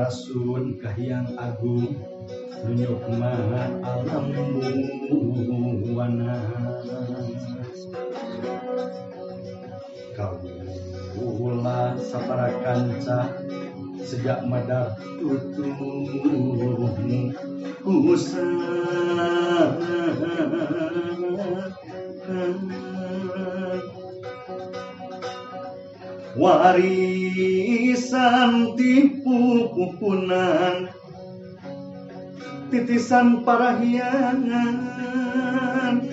Rasul Kahiyang Agung Nunyukma alam buwana Kaula sapara kanca sejak madar tutung usah warisan tipu pupunan titisan para hiangan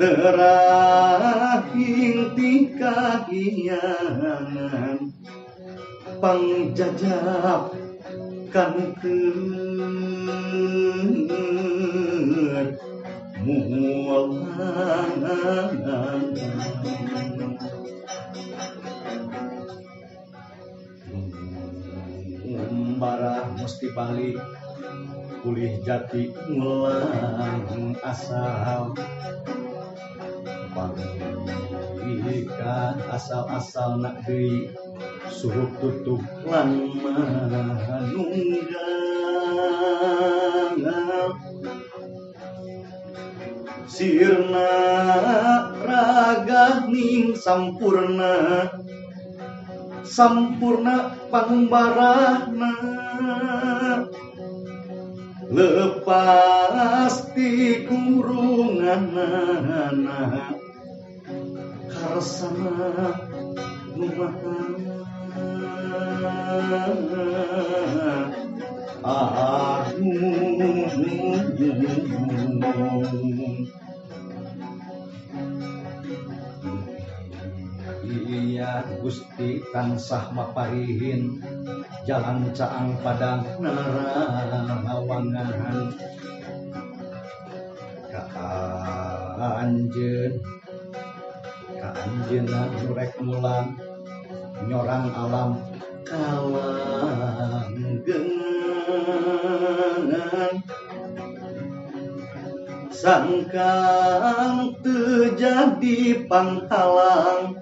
terahing tikahiangan pangjajab kan mulang barah mesti balik pulih jati ngulang asal balikan asal-asal nak deui suruh tutup lan manunggal sirna raga ning sampurna sampurna pangbarahna lepas ti kurunganana karsana numaha iya Gusti tansah maparihin jalan caang padang narawangan ka anjeun nurek mulang nyorang alam kalanggengan sangkang terjadi panghalang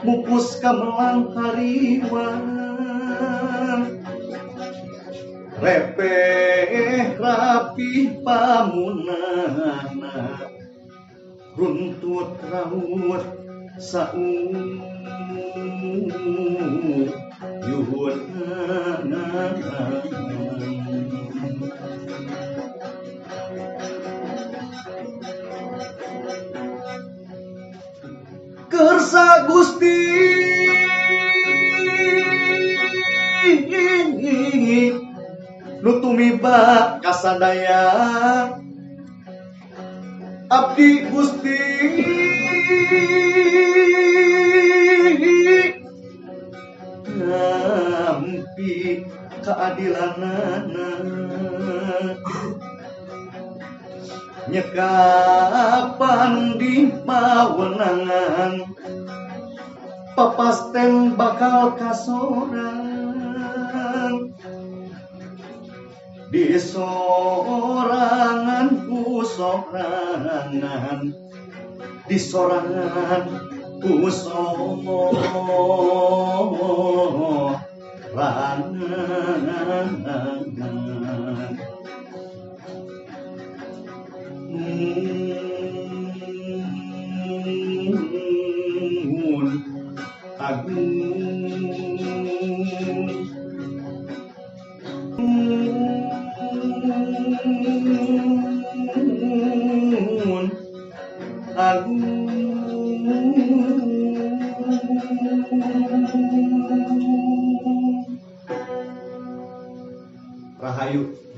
mupus kamelang hariwan repeh rapih pamunana runtut raut saung yuhunana kersa Gusti nu tumiba kasadaya abdi Gusti nampi keadilanana nyekapan di pawenangan papasten bakal kasorang di sorangan ku sorangan di sorangan ku sorangan Rahayu